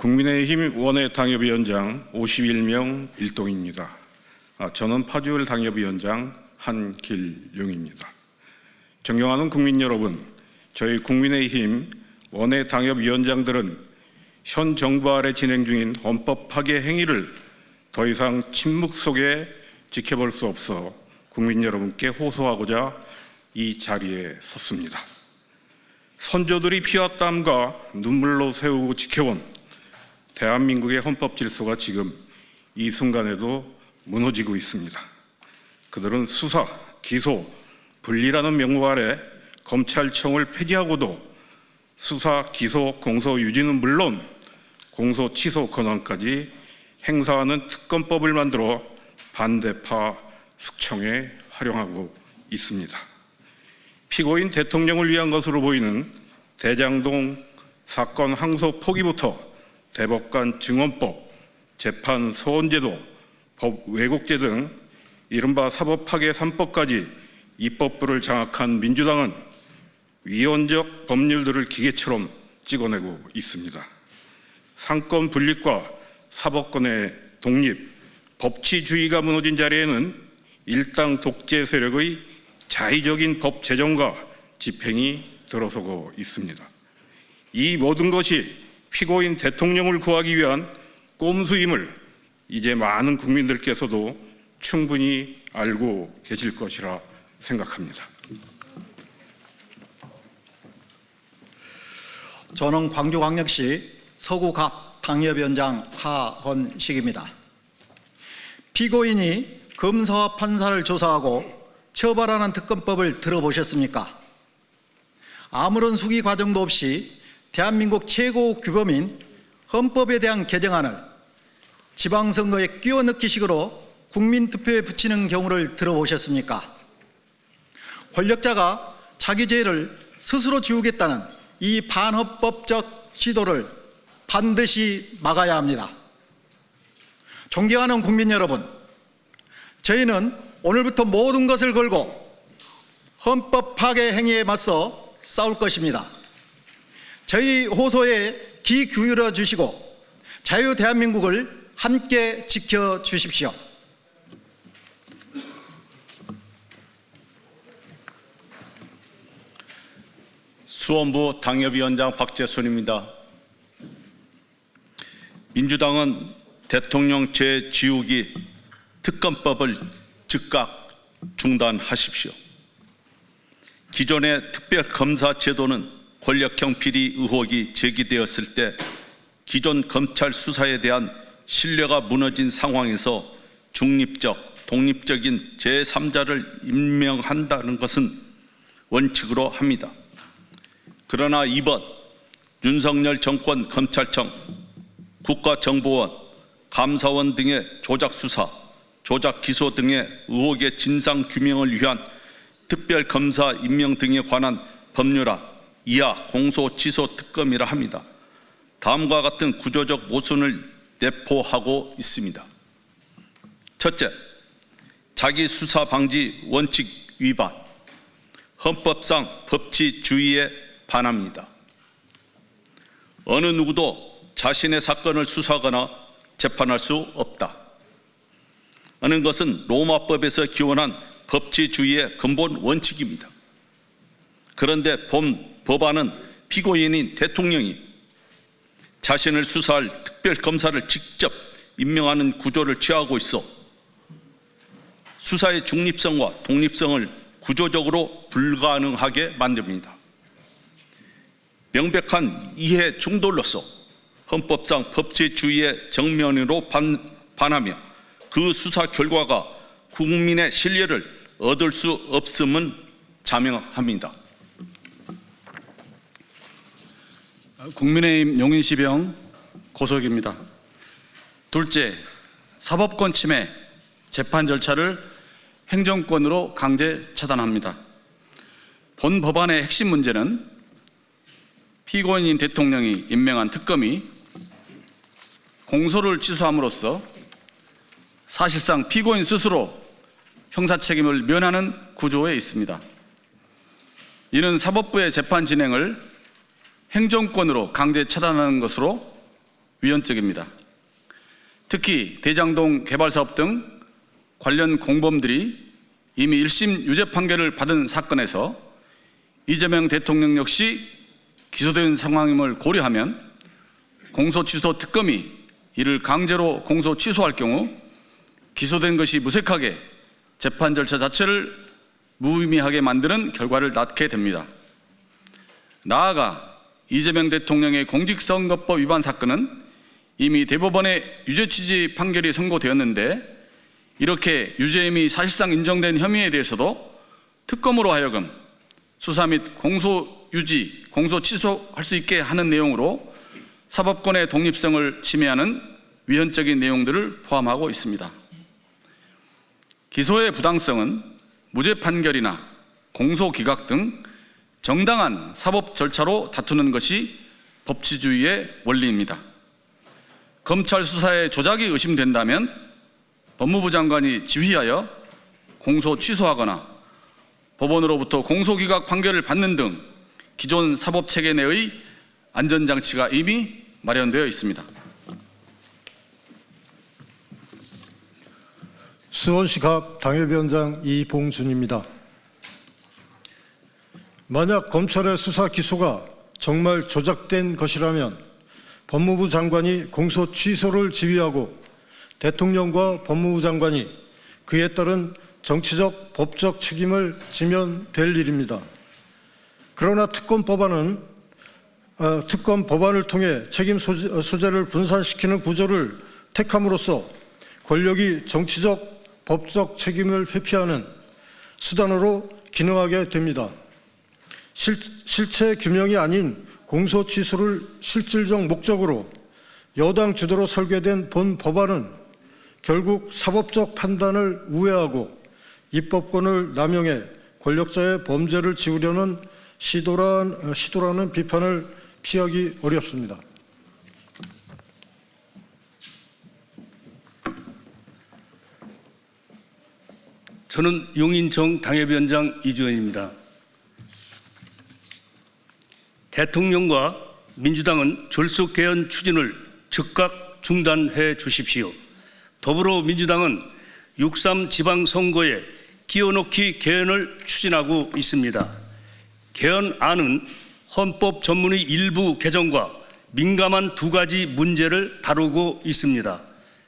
국민의힘 원외 당협위원장 51명 일동입니다. 저는 파주을 당협위원장 한길용입니다. 존경하는 국민 여러분, 저희 국민의힘 원외 당협위원장들은 현 정부 아래 진행 중인 헌법 파괴 행위를 더 이상 침묵 속에 지켜볼 수 없어 국민 여러분께 호소하고자 이 자리에 섰습니다. 선조들이 피와 땀과 눈물로 세우고 지켜온 대한민국의 헌법 질서가 지금 이 순간에도 무너지고 있습니다. 그들은 수사, 기소, 분리라는 명목 아래 검찰청을 폐지하고도 수사, 기소, 공소 유지는 물론 공소 취소 권한까지 행사하는 특검법을 만들어 반대파 숙청에 활용하고 있습니다. 피고인 대통령을 위한 것으로 보이는 대장동 사건 항소 포기부터 대법관 증언법, 재판 소원제도, 법 왜곡죄 등 이른바 사법파괴 3법까지 입법부를 장악한 민주당은 위헌적 법률들을 기계처럼 찍어내고 있습니다. 상권 분립과 사법권의 독립, 법치주의가 무너진 자리에는 일당 독재 세력의 자의적인 법 제정과 집행이 들어서고 있습니다. 이 모든 것이 피고인 대통령을 구하기 위한 꼼수임을 이제 많은 국민들께서도 충분히 알고 계실 것이라 생각합니다. 저는 광주광역시 서구갑 당협위원장 하헌식입니다. 피고인이 검사와 판사를 조사하고 처벌하는 특검법을 들어보셨습니까? 아무런 수기 과정도 없이 대한민국 최고 규범인 헌법에 대한 개정안을 지방선거에 끼워넣기식으로 국민투표에 붙이는 경우를 들어보셨습니까? 권력자가 자기 죄를 스스로 지우겠다는 이 반헌법적 시도를 반드시 막아야 합니다. 존경하는 국민 여러분, 저희는 오늘부터 모든 것을 걸고 헌법 파괴 행위에 맞서 싸울 것입니다. 저희 호소에 귀 기울여 주시고 자유 대한민국을 함께 지켜주십시오. 수원부 당협위원장 박재순입니다. 민주당은 대통령 죄지우기 특검법을 즉각 중단하십시오. 기존의 특별검사 제도는 권력형 비리 의혹이 제기되었을 때 기존 검찰 수사에 대한 신뢰가 무너진 상황에서 중립적, 독립적인 제3자를 임명한다는 것은 원칙으로 합니다. 그러나 이번 윤석열 정권 검찰청, 국가정보원, 감사원 등의 조작수사, 조작기소 등의 의혹의 진상규명을 위한 특별검사 임명 등에 관한 법률안 이하 공소취소 특검이라 합니다. 다음과 같은 구조적 모순을 내포하고 있습니다. 첫째, 자기수사방지 원칙 위반, 헌법상 법치주의에 반합니다. 어느 누구도 자신의 사건을 수사하거나 재판할 수 없다 하는 것은 로마법에서 기원한 법치주의의 근본 원칙입니다. 그런데 본 법안은 피고인인 대통령이 자신을 수사할 특별검사를 직접 임명하는 구조를 취하고 있어 수사의 중립성과 독립성을 구조적으로 불가능하게 만듭니다. 명백한 이해 충돌로서 헌법상 법치주의의 정면으로 반하며 그 수사 결과가 국민의 신뢰를 얻을 수 없음은 자명합니다. 국민의힘 용인시병 고석입니다. 둘째, 사법권 침해, 재판 절차를 행정권으로 강제 차단합니다. 본 법안의 핵심 문제는 피고인인 대통령이 임명한 특검이 공소를 취소함으로써 사실상 피고인 스스로 형사 책임을 면하는 구조에 있습니다. 이는 사법부의 재판 진행을 행정권으로 강제 차단하는 것으로 위헌적입니다. 특히 대장동 개발사업 등 관련 공범들이 이미 1심 유죄 판결을 받은 사건에서 이재명 대통령 역시 기소된 상황임을 고려하면 공소 취소 특검이 이를 강제로 공소 취소할 경우 기소된 것이 무색하게 재판 절차 자체를 무의미하게 만드는 결과를 낳게 됩니다. 나아가 이재명 대통령의 공직선거법 위반 사건은 이미 대법원의 유죄 취지 판결이 선고되었는데 이렇게 유죄임이 사실상 인정된 혐의에 대해서도 특검으로 하여금 수사 및 공소 유지, 공소 취소할 수 있게 하는 내용으로 사법권의 독립성을 침해하는 위헌적인 내용들을 포함하고 있습니다. 기소의 부당성은 무죄 판결이나 공소 기각 등 정당한 사법 절차로 다투는 것이 법치주의의 원리입니다. 검찰 수사에 조작이 의심된다면 법무부 장관이 지휘하여 공소 취소하거나 법원으로부터 공소 기각 판결을 받는 등 기존 사법 체계 내의 안전장치가 이미 마련되어 있습니다. 수원시갑 당협위원장 이봉준입니다. 만약 검찰의 수사 기소가 정말 조작된 것이라면 법무부 장관이 공소 취소를 지휘하고 대통령과 법무부 장관이 그에 따른 정치적, 법적 책임을 지면 될 일입니다. 그러나 특검 법안을 통해 책임 소재를 분산시키는 구조를 택함으로써 권력이 정치적, 법적 책임을 회피하는 수단으로 기능하게 됩니다. 실체 규명이 아닌 공소 취소를 실질적 목적으로 여당 주도로 설계된 본 법안은 결국 사법적 판단을 우회하고 입법권을 남용해 권력자의 범죄를 지우려는 시도라는 비판을 피하기 어렵습니다. 저는 용인청 당협위원장 이주연입니다. 대통령과 민주당은 졸속 개헌 추진을 즉각 중단해 주십시오. 더불어민주당은 6.3 지방선거에 끼워넣기 개헌을 추진하고 있습니다. 개헌안은 헌법 전문의 일부 개정과 민감한 두 가지 문제를 다루고 있습니다.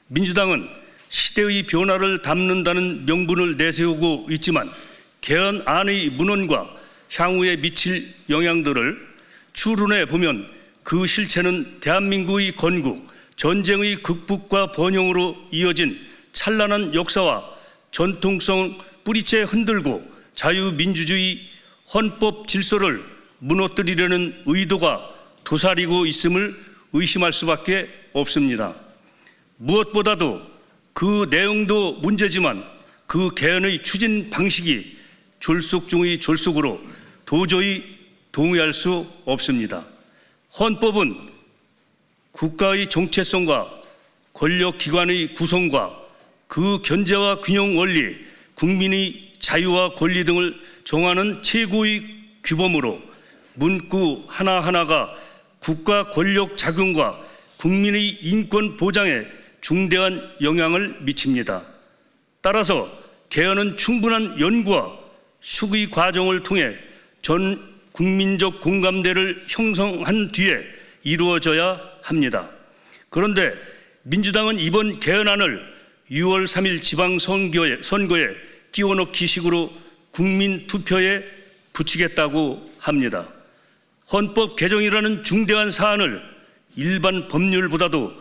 민주당은 시대의 변화를 담는다는 명분을 내세우고 있지만 개헌안의 문헌과 향후에 미칠 영향들을 추론해 보면 그 실체는 대한민국의 건국, 전쟁의 극복과 번영으로 이어진 찬란한 역사와 전통성 뿌리채 흔들고 자유민주주의 헌법 질서를 무너뜨리려는 의도가 도사리고 있음을 의심할 수밖에 없습니다. 무엇보다도 그 내용도 문제지만 그 개헌의 추진 방식이 졸속 중의 졸속으로 도저히 동의할 수 없습니다. 헌법은 국가의 정체성과 권력기관의 구성과 그 견제와 균형 원리, 국민의 자유와 권리 등을 정하는 최고의 규범으로 문구 하나하나가 국가 권력 작용과 국민의 인권 보장에 중대한 영향을 미칩니다. 따라서 개헌은 충분한 연구와 숙의 과정을 통해 전 국민적 공감대를 형성한 뒤에 이루어져야 합니다. 그런데 민주당은 이번 개헌안을 6월 3일 지방선거에 끼워넣기 식으로 국민투표에 붙이겠다고 합니다. 헌법 개정이라는 중대한 사안을 일반 법률보다도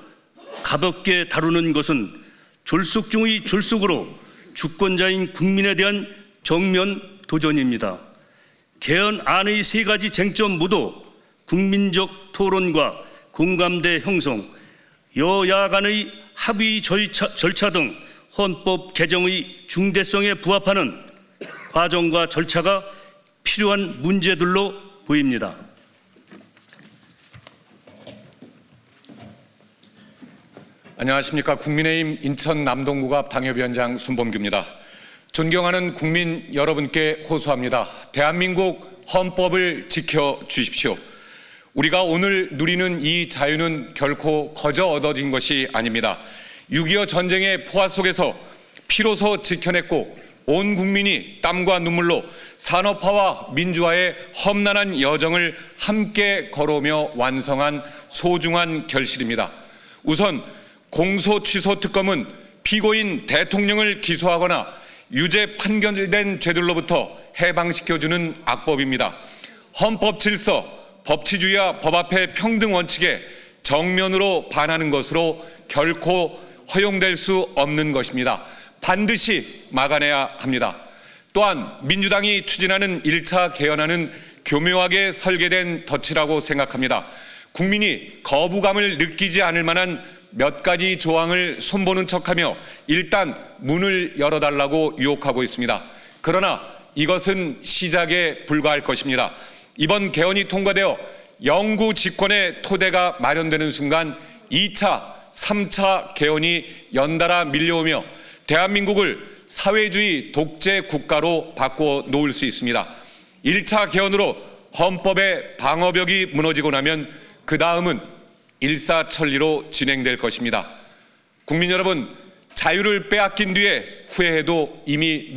가볍게 다루는 것은 졸속 중의 졸속으로 주권자인 국민에 대한 정면 도전입니다. 개헌안의 세 가지 쟁점 모두 국민적 토론과 공감대 형성, 여야 간의 합의 절차 등 헌법 개정의 중대성에 부합하는 과정과 절차가 필요한 문제들로 보입니다. 안녕하십니까. 국민의힘 인천 남동구갑 당협위원장 손범규입니다. 존경하는 국민 여러분께 호소합니다. 대한민국 헌법을 지켜주십시오. 우리가 오늘 누리는 이 자유는 결코 거저 얻어진 것이 아닙니다. 6.25 전쟁의 포화 속에서 피로서 지켜냈고 온 국민이 땀과 눈물로 산업화와 민주화의 험난한 여정을 함께 걸어오며 완성한 소중한 결실입니다. 우선 공소 취소 특검은 피고인 대통령을 기소하거나 유죄 판결된 죄들로부터 해방시켜주는 악법입니다. 헌법 질서, 법치주의와 법 앞의 평등 원칙에 정면으로 반하는 것으로 결코 허용될 수 없는 것입니다. 반드시 막아내야 합니다. 또한 민주당이 추진하는 1차 개헌안은 교묘하게 설계된 덫이라고 생각합니다. 국민이 거부감을 느끼지 않을 만한 몇 가지 조항을 손보는 척하며 일단 문을 열어달라고 유혹하고 있습니다. 그러나 이것은 시작에 불과할 것입니다. 이번 개헌이 통과되어 영구 집권의 토대가 마련되는 순간 2차, 3차 개헌이 연달아 밀려오며 대한민국을 사회주의 독재 국가로 바꿔 놓을 수 있습니다. 1차 개헌으로 헌법의 방어벽이 무너지고 나면 그 다음은 일사천리로 진행될 것입니다. 국민 여러분, 자유를 빼앗긴 뒤에 후회해도 이미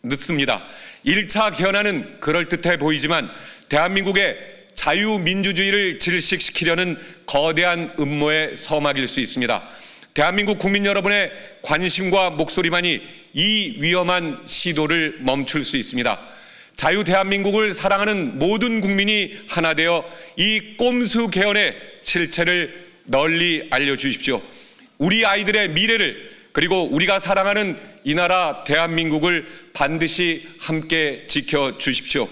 늦습니다. 1차 개헌안은 그럴듯해 보이지만 대한민국의 자유민주주의를 질식시키려는 거대한 음모의 서막일 수 있습니다. 대한민국 국민 여러분의 관심과 목소리만이 이 위험한 시도를 멈출 수 있습니다. 자유 대한민국을 사랑하는 모든 국민이 하나 되어 이 꼼수 개헌의 실체를 널리 알려주십시오. 우리 아이들의 미래를, 그리고 우리가 사랑하는 이 나라 대한민국을 반드시 함께 지켜주십시오.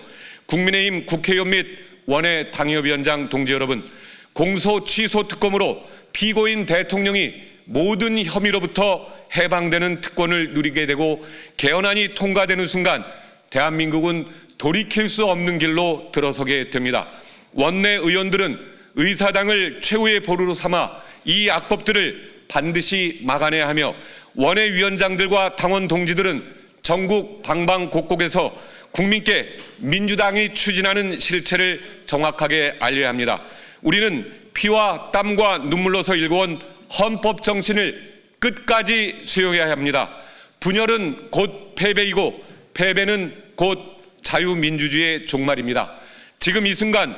국민의힘 국회의원 및 원외 당협위원장 동지 여러분, 공소 취소 특검으로 피고인 대통령이 모든 혐의로부터 해방되는 특권을 누리게 되고 개헌안이 통과되는 순간 대한민국은 돌이킬 수 없는 길로 들어서게 됩니다. 원내 의원들은 의사당을 최후의 보루로 삼아 이 악법들을 반드시 막아내야 하며 원외 위원장들과 당원 동지들은 전국 방방곡곡에서 국민께 민주당이 추진하는 실체를 정확하게 알려야 합니다. 우리는 피와 땀과 눈물로서 일궈온 헌법 정신을 끝까지 수용해야 합니다. 분열은 곧 패배이고 패배는 곧 자유민주주의의 종말입니다. 지금 이 순간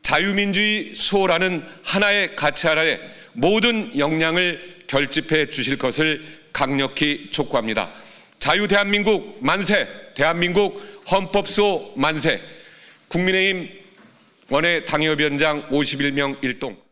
자유민주주의 수호라는 하나의 가치 아래 모든 역량을 결집해 주실 것을 강력히 촉구합니다. 자유 대한민국 만세, 대한민국 헌법 수호 만세. 국민의힘 원외 당협위원장 51명 1동.